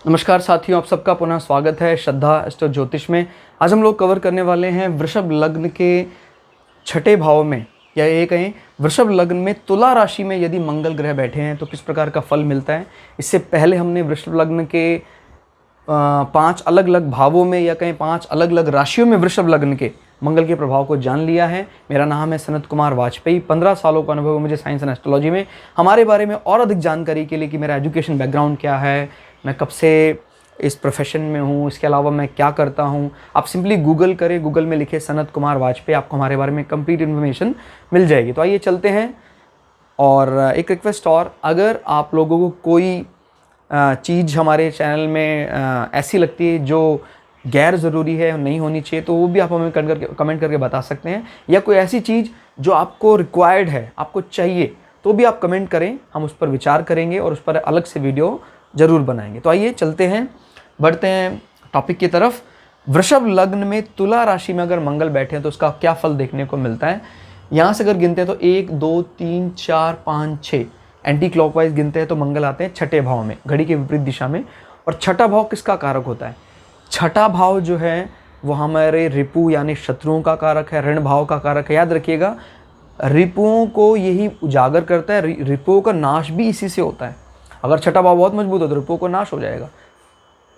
नमस्कार साथियों, आप सबका पुनः स्वागत है श्रद्धा एस्ट्रो ज्योतिष में। आज हम लोग कवर करने वाले हैं वृषभ लग्न के छठे भाव में, या ये कहें वृषभ लग्न में तुला राशि में यदि मंगल ग्रह बैठे हैं तो किस प्रकार का फल मिलता है। इससे पहले हमने वृषभ लग्न के 5 अलग अलग भावों में, या कहें 5 अलग अलग राशियों में वृषभ लग्न के मंगल के प्रभाव को जान लिया है। मेरा नाम है सनत कुमार वाजपेयी। 15 सालों का अनुभव है मुझे साइंस एंड एस्ट्रोलॉजी में। हमारे बारे में और अधिक जानकारी के लिए कि मेरा एजुकेशन बैकग्राउंड क्या है, मैं कब से इस प्रोफेशन में हूँ, इसके अलावा मैं क्या करता हूँ, आप सिंपली गूगल करें, गूगल में लिखे सनत कुमार वाजपेयी, आपको हमारे बारे में कंप्लीट इन्फॉर्मेशन मिल जाएगी। तो आइए चलते हैं। और एक रिक्वेस्ट और, अगर आप लोगों को कोई चीज़ हमारे चैनल में ऐसी लगती है जो गैर ज़रूरी है, नहीं होनी चाहिए, तो वो भी आप हमें कमेंट करके बता सकते हैं। या कोई ऐसी चीज़ जो आपको रिक्वायर्ड है, आपको चाहिए, तो भी आप कमेंट करें, हम उस पर विचार करेंगे और उस पर अलग से वीडियो ज़रूर बनाएंगे। तो आइए चलते हैं, बढ़ते हैं टॉपिक की तरफ। वृषभ लग्न में तुला राशि में अगर मंगल बैठे हैं तो उसका क्या फल देखने को मिलता है। यहाँ से अगर गिनते हैं तो 1 2 3 4 5 6 एंटी क्लॉकवाइज गिनते हैं तो मंगल आते हैं छठे भाव में, घड़ी के विपरीत दिशा में। और छठा भाव किसका कारक होता है? छठा भाव जो है वो हमारे रिपु यानी शत्रुओं का कारक है, ऋण भाव का कारक है। याद रखिएगा, रिपुओं को यही उजागर करता है, रिपुओं का नाश भी इसी से होता है। अगर छठा भाव बहुत मजबूत हो तो रिपुओं को नाश हो जाएगा,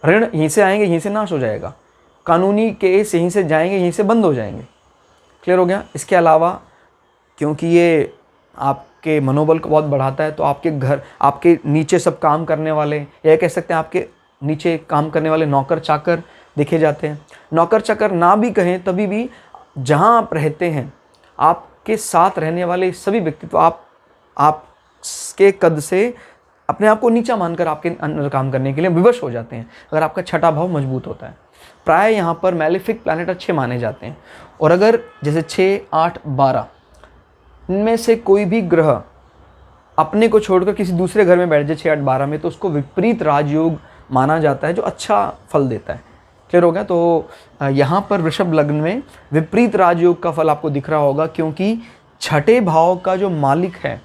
ऋण यहीं से आएंगे, यहीं से नाश हो जाएगा, कानूनी केस यहीं से जाएंगे, यहीं से बंद हो जाएंगे। क्लियर हो गया। इसके अलावा क्योंकि ये आपके मनोबल को बहुत बढ़ाता है, तो आपके घर, आपके नीचे सब काम करने वाले, या कह सकते हैं आपके नीचे काम करने वाले नौकर चाकर देखे जाते हैं। नौकर चाकर ना भी कहें तभी भी जहाँ आप रहते हैं, आपके साथ रहने वाले सभी व्यक्तित्व आपके कद से अपने आप को नीचा मानकर आपके अंदर काम करने के लिए विवश हो जाते हैं, अगर आपका छठा भाव मजबूत होता है। प्राय यहाँ पर मैलेफिक प्लैनेट अच्छे माने जाते हैं। और अगर जैसे 6 8 12 इनमें से कोई भी ग्रह अपने को छोड़कर किसी दूसरे घर में बैठ जाए 6 8 12 में, तो उसको विपरीत राजयोग माना जाता है, जो अच्छा फल देता है। क्लियर हो गया। तो यहाँ पर वृषभ लग्न में विपरीत राजयोग का फल आपको दिख रहा होगा, क्योंकि छठे भाव का जो मालिक है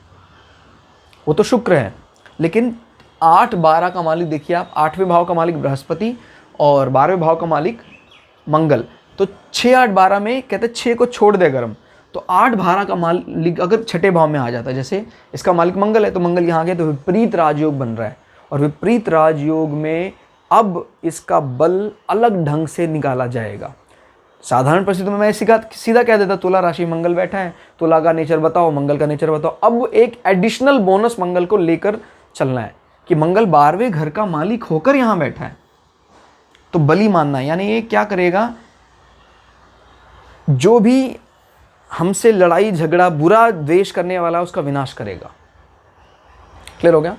वो तो शुक्र है, लेकिन 8 12 का मालिक देखिए आप, 8वें भाव का मालिक बृहस्पति और 12वें भाव का मालिक मंगल। तो 6 8 12 में कहते हैं 6 को छोड़ दे अगर हम, तो 8 12 का मालिक अगर छठे भाव में आ जाता है, जैसे इसका मालिक मंगल है तो मंगल यहाँ आ गया, तो विपरीत राजयोग बन रहा है। और विपरीत राजयोग में अब इसका बल अलग ढंग से निकाला जाएगा। साधारण परिस्थिति में मैं सीधा कह देता तुला राशि मंगल बैठा है, तुला का नेचर बताओ, मंगल का नेचर बताओ। अब एक एडिशनल बोनस मंगल को लेकर चलना है कि मंगल 12वें घर का मालिक होकर यहां बैठा है, तो बली मानना है। यानी ये क्या करेगा, जो भी हमसे लड़ाई झगड़ा बुरा द्वेष करने वाला है उसका विनाश करेगा। क्लियर हो गया।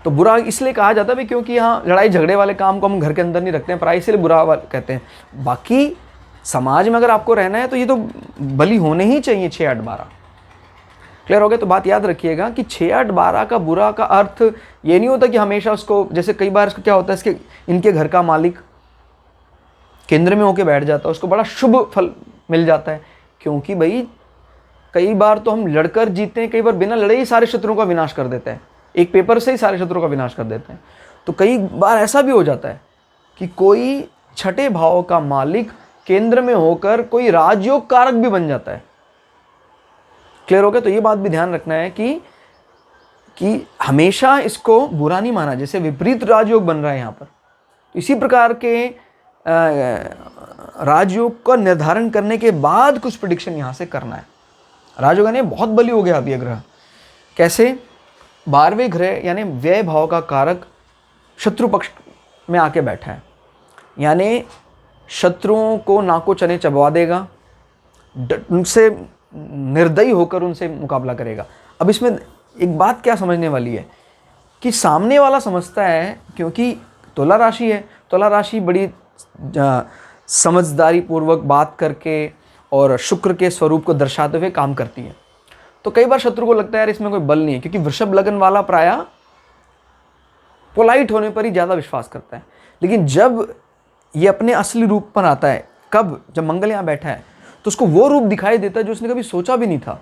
तो बुरा इसलिए कहा जाता है भी क्योंकि यहाँ लड़ाई झगड़े वाले काम को हम घर के अंदर नहीं रखते हैं, प्राय इसलिए बुरा कहते हैं। बाकी समाज में अगर आपको रहना है तो ये तो बली होने ही चाहिए 6 8 12। क्लियर हो गया। तो बात याद रखिएगा कि 6 8 12 का बुरा का अर्थ ये नहीं होता कि हमेशा उसको, जैसे कई बार इसको क्या होता है, इसके इनके घर का मालिक केंद्र में होकर बैठ जाता है, उसको बड़ा शुभ फल मिल जाता है। क्योंकि भाई कई बार तो हम लड़कर जीते हैं, कई बार बिना लड़े ही सारे शत्रुओं का विनाश कर देते हैं, एक पेपर से ही सारे शत्रुओं का विनाश कर देते हैं। तो कई बार ऐसा भी हो जाता है कि कोई छठे भाव का मालिक केंद्र में होकर कोई राजयोग कारक भी बन जाता है। क्लियर हो गया। तो ये बात भी ध्यान रखना है कि हमेशा इसको बुरा नहीं माना, जैसे विपरीत राजयोग बन रहा है यहाँ पर, तो इसी प्रकार के राजयोग का निर्धारण करने के बाद कुछ प्रेडिक्शन यहाँ से करना है। राजयोग यानी बहुत बली हो गया अब ये ग्रह। कैसे? 12वें ग्रह यानी व्यय भाव का कारक शत्रु पक्ष में आके बैठा है, यानी शत्रुओं को नाको चने चबवा देगा, उनसे निर्दयी होकर उनसे मुकाबला करेगा। अब इसमें एक बात क्या समझने वाली है कि सामने वाला समझता है, क्योंकि तुला राशि है, तुला राशि बड़ी समझदारी पूर्वक बात करके और शुक्र के स्वरूप को दर्शाते हुए काम करती है। तो कई बार शत्रु को लगता है यार इसमें कोई बल नहीं है, क्योंकि वृषभ लग्न वाला प्राय पोलाइट होने पर ही ज़्यादा विश्वास करता है। लेकिन जब ये अपने असली रूप पर आता है, कब? जब मंगल यहाँ बैठा है, तो उसको वो रूप दिखाई देता है जो उसने कभी सोचा भी नहीं था,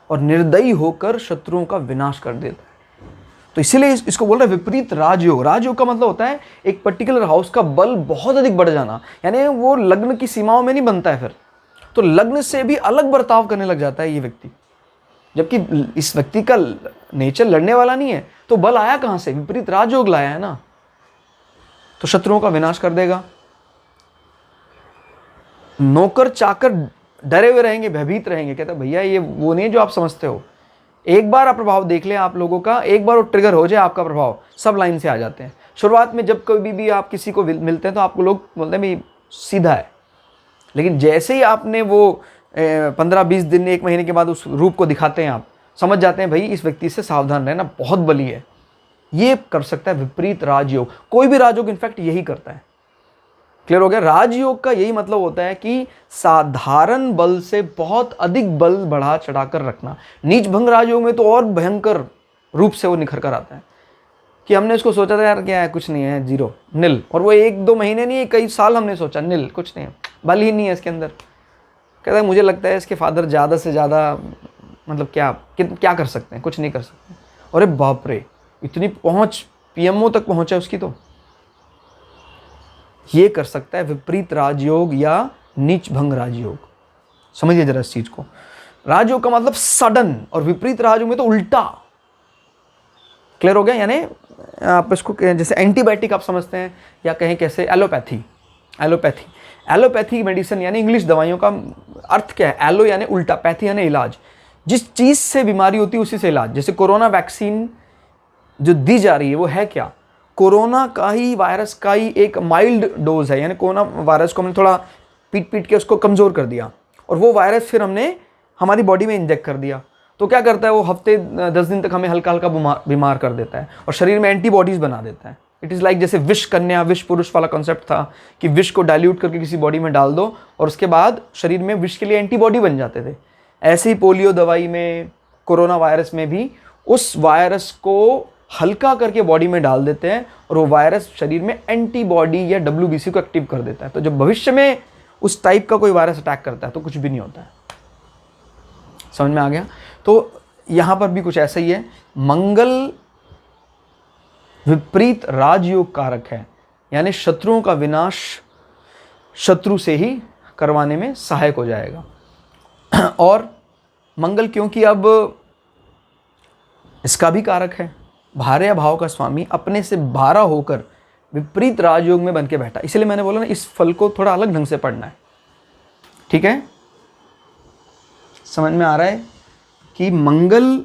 और निर्दयी होकर शत्रुओं का विनाश कर देता है। तो इसीलिए इसको बोल रहे हैं विपरीत राजयोग। राजयोग का मतलब होता है एक पर्टिकुलर हाउस का बल बहुत अधिक बढ़ जाना, यानी वो लग्न की सीमाओं में नहीं बनता है फिर, तो लग्न से भी अलग बर्ताव करने लग जाता है ये व्यक्ति, जबकि इस व्यक्ति का नेचर लड़ने वाला नहीं है। तो बल आया कहां से? विपरीत राजयोग लाया है ना, तो शत्रुओं का विनाश कर देगा। नौकर चाकर डरे हुए रहेंगे, भयभीत रहेंगे। कहते भैया ये वो नहीं है जो आप समझते हो। एक बार आप प्रभाव देख लें आप लोगों का, एक बार वो ट्रिगर हो जाए आपका प्रभाव, सब लाइन से आ जाते हैं। शुरुआत में जब कभी भी आप किसी को मिलते हैं तो आपको लोग बोलते हैं भाई सीधा है, लेकिन जैसे ही आपने वो 15-20 दिन 1 महीने के बाद उस रूप को दिखाते हैं, आप समझ जाते हैं भाई इस व्यक्ति से सावधान रहना, बहुत बली है। ये कर सकता है विपरीत राजयोग। कोई भी राजयोग इनफैक्ट यही करता है। क्लियर हो गया? राजयोग का यही मतलब होता है कि साधारण बल से बहुत अधिक बल बढ़ा चढ़ाकर रखना। नीच भंग राजयोग में तो और भयंकर रूप से वो निखर कर आता है कि हमने उसको सोचा था यार क्या है, कुछ नहीं है, जीरो नील, और वो 1-2 महीने नहीं, कई साल हमने सोचा नील, कुछ नहीं है, बल ही नहीं है इसके अंदर। कहता है मुझे लगता है इसके फादर ज़्यादा से ज़्यादा मतलब क्या कर सकते हैं, कुछ नहीं कर सकते। अरे बाप रे, इतनी पहुँच पीएमओ तक पहुँचा है उसकी। तो ये कर सकता है विपरीत राजयोग या नीच भंग राजयोग। समझिए जरा इस चीज को। राजयोग का मतलब सडन, और विपरीत राजयोग में तो उल्टा। क्लियर हो गया? यानी आप इसको जैसे एंटीबायोटिक आप समझते हैं, या कहें कैसे एलोपैथी मेडिसिन यानी इंग्लिश दवाइयों का अर्थ क्या है? एलो यानी उल्टा, पैथी यानी इलाज। जिस चीज से बीमारी होती है उसी से इलाज। जैसे कोरोना वैक्सीन जो दी जा रही है वो है क्या? कोरोना का ही, वायरस का ही एक माइल्ड डोज है, यानी कोरोना वायरस को हमने थोड़ा पीट के उसको कमज़ोर कर दिया, और वो वायरस फिर हमने हमारी बॉडी में इंजेक्ट कर दिया। तो क्या करता है वो? हफ्ते 10 दिन तक हमें हल्का हल्का बीमार कर देता है और शरीर में एंटीबॉडीज़ बना देता है। इट इज़ लाइक जैसे विष कन्या, विष पुरुष वाला कॉन्सेप्ट था कि विष को डाइल्यूट करके किसी बॉडी में डाल दो और उसके बाद शरीर में विष के लिए एंटीबॉडी बन जाते थे। ऐसे ही पोलियो दवाई में, कोरोना वायरस में भी उस वायरस को हल्का करके बॉडी में डाल देते हैं और वो वायरस शरीर में एंटीबॉडी या WBC को एक्टिव कर देता है। तो जब भविष्य में उस टाइप का कोई वायरस अटैक करता है तो कुछ भी नहीं होता है। समझ में आ गया? तो यहां पर भी कुछ ऐसा ही है। मंगल विपरीत राजयोग कारक है, यानी शत्रुओं का विनाश शत्रु से ही करवाने में सहायक हो जाएगा। और मंगल क्योंकि अब इसका भी कारक है, भार्या भाव का स्वामी अपने से भारा होकर विपरीत राजयोग में बन के बैठा। इसलिए मैंने बोला ना, इस फल को थोड़ा अलग ढंग से पढ़ना है। ठीक है? समझ में आ रहा है कि मंगल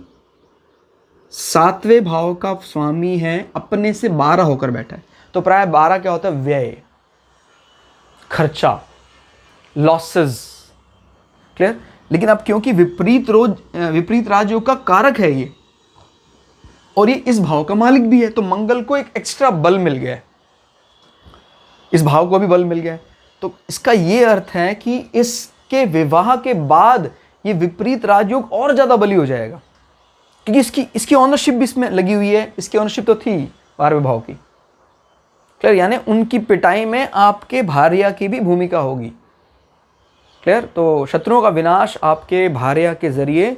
7वें भाव का स्वामी है, अपने से 12 होकर बैठा है। तो प्राय 12 क्या होता है? व्यय, खर्चा, लॉसेस। क्लियर? लेकिन अब क्योंकि विपरीत राजयोग का कारक है ये, और ये इस भाव का मालिक भी है, तो मंगल को एक एक्स्ट्रा बल मिल गया है, इस भाव को भी बल मिल गया है। तो इसका ये अर्थ है कि इसके विवाह के बाद ये विपरीत राजयोग और ज्यादा बली हो जाएगा, क्योंकि इसकी ऑनरशिप भी इसमें लगी हुई है। इसकी ऑनरशिप तो थी 12वें भाव की। क्लियर? यानी उनकी पिटाई में आपके भार्या की भी भूमिका होगी। क्लियर? तो शत्रुओं का विनाश आपके भार्या के जरिए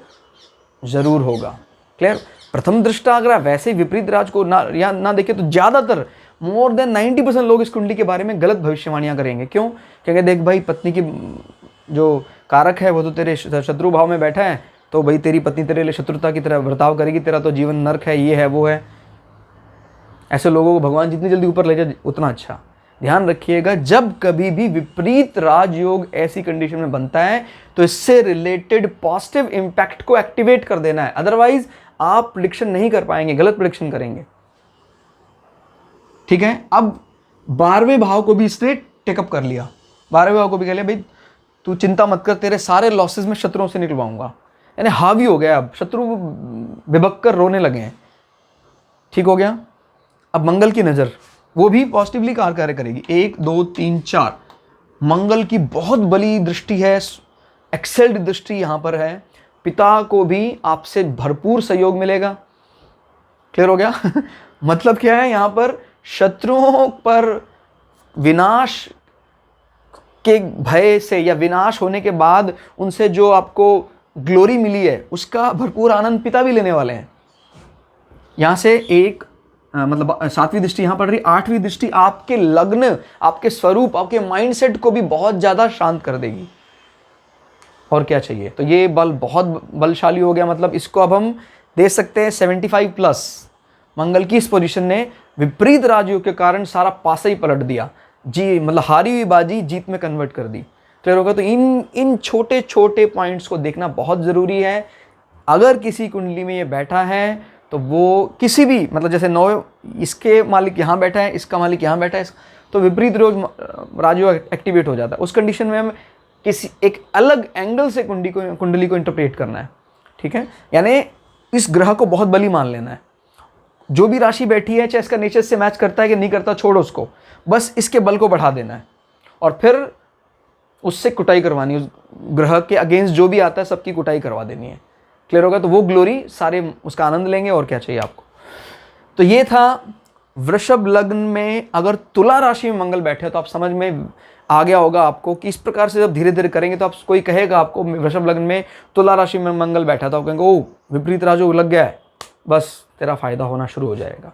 जरूर होगा। क्लियर? प्रथम दृष्टा अगर आप वैसे ही विपरीत राज को ना देखें तो ज्यादातर मोर देन 90% लोग इस कुंडली के बारे में गलत भविष्यवाणियां करेंगे। क्यों? क्योंकि देख भाई, पत्नी की जो कारक है वो तो तेरे शत्रु भाव में बैठा है, तो भाई तेरी पत्नी तेरे लिए शत्रुता की तरह बर्ताव करेगी, तेरा तो जीवन नर्क है, ये है वो है। ऐसे लोगों को भगवान जितनी जल्दी ऊपर ले जाए उतना अच्छा। ध्यान रखिएगा, जब कभी भी विपरीत राजयोग ऐसी कंडीशन में बनता है तो इससे रिलेटेड पॉजिटिव इंपैक्ट को एक्टिवेट कर देना है, अदरवाइज आप प्रेडिक्शन नहीं कर पाएंगे, गलत प्रेडिक्शन करेंगे। ठीक है? अब 12वें भाव को भी इसने टेकअप कर लिया। 12वें भाव को भी कह लिया भाई तू चिंता मत कर, तेरे सारे लॉसेस में शत्रुओं से निकलवाऊंगा। यानी हावी हो गया, अब शत्रु बिबक कर रोने लगे हैं। ठीक हो गया? अब मंगल की नजर वो भी पॉजिटिवली कार्य करेगी। 1 2 3 4 मंगल की बहुत बड़ी दृष्टि है, एक्सेल्ड दृष्टि यहां पर है। पिता को भी आपसे भरपूर सहयोग मिलेगा। क्लियर हो गया? मतलब क्या है? यहां पर शत्रुओं पर विनाश के भय से या विनाश होने के बाद उनसे जो आपको ग्लोरी मिली है उसका भरपूर आनंद पिता भी लेने वाले हैं। यहाँ से एक मतलब 7वीं दृष्टि यहाँ पड़ रही, 8वीं दृष्टि आपके लग्न, आपके स्वरूप, आपके माइंडसेट को भी बहुत ज़्यादा शांत कर देगी। और क्या चाहिए। तो ये बल बहुत बलशाली हो गया, मतलब इसको अब हम दे सकते हैं 75+। मंगल की इस पोजीशन ने विपरीत राजयोग के कारण सारा पासा ही पलट दिया जी, मतलब हारी हुई बाजी जीत में कन्वर्ट कर दी। क्लियर होगा। तो इन छोटे छोटे पॉइंट्स को देखना बहुत ज़रूरी है। अगर किसी कुंडली में ये बैठा है तो वो किसी भी, मतलब जैसे 9 इसके मालिक यहाँ बैठा है, इसका मालिक यहाँ बैठा है, तो विपरीत राजयोग एक्टिवेट हो जाता है। उस कंडीशन में हम किसी एक अलग एंगल से कुंडली को इंटरप्रेट करना है। ठीक है, यानी इस ग्रह को बहुत बली मान लेना है। जो भी राशि बैठी है, चाहे इसका नेचर से मैच करता है कि नहीं करता, छोड़ो उसको, बस इसके बल को बढ़ा देना है और फिर उससे कुटाई करवानी है। उस ग्रह के अगेंस्ट जो भी आता है सबकी कुटाई करवा देनी है। क्लियर होगा। तो वो ग्लोरी सारे उसका आनंद लेंगे। और क्या चाहिए आपको। तो ये था वृषभ लग्न में अगर तुला राशि में मंगल बैठे तो आप समझ में आ गया होगा आपको कि इस प्रकार से जब धीरे धीरे करेंगे तो आप, कोई कहेगा आपको वृषभ लग्न में तुला राशि में मंगल बैठा था, आप कहेंगे ओ विपरीत राजयोग लग गया है, बस तेरा फायदा होना शुरू हो जाएगा।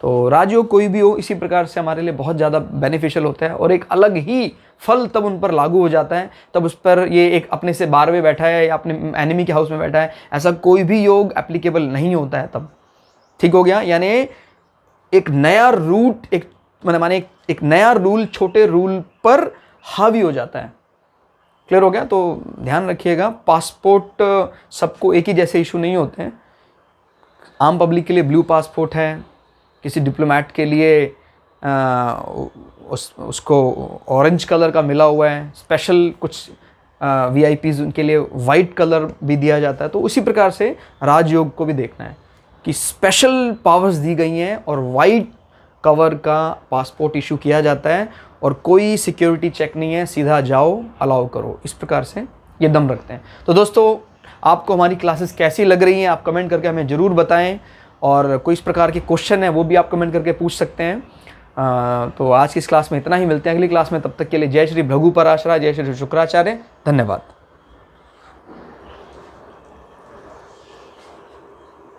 तो राजयोग कोई भी हो, इसी प्रकार से हमारे लिए बहुत ज़्यादा बेनिफिशियल होता है और एक अलग ही फल तब उन पर लागू हो जाता है। तब उस पर ये एक अपने से 12वें बैठा है या अपने एनिमी के हाउस में बैठा है, ऐसा कोई भी योग एप्लीकेबल नहीं होता है तब। ठीक हो गया। यानी एक नया रूट, एक नया रूल छोटे रूल पर हावी हो जाता है। क्लियर हो गया। तो ध्यान रखिएगा, पासपोर्ट सबको एक ही जैसे इशू नहीं होते हैं। आम पब्लिक के लिए ब्लू पासपोर्ट है, किसी डिप्लोमेट के लिए उसको ऑरेंज कलर का मिला हुआ है, स्पेशल कुछ VIPs उनके लिए वाइट कलर भी दिया जाता है। तो उसी प्रकार से राजयोग को भी देखना है कि स्पेशल पावर्स दी गई हैं और वाइट कवर का पासपोर्ट इशू किया जाता है और कोई सिक्योरिटी चेक नहीं है, सीधा जाओ, अलाउ करो। इस प्रकार से ये दम रखते हैं। तो दोस्तों, आपको हमारी क्लासेस कैसी लग रही हैं आप कमेंट करके हमें ज़रूर बताएं और कोई इस प्रकार के क्वेश्चन है वो भी आप कमेंट करके पूछ सकते हैं। तो आज की इस क्लास में इतना ही, मिलते हैं अगली क्लास में। तब तक के लिए जय श्री भृगु पराशरा, जय श्री शुक्राचार्य, धन्यवाद।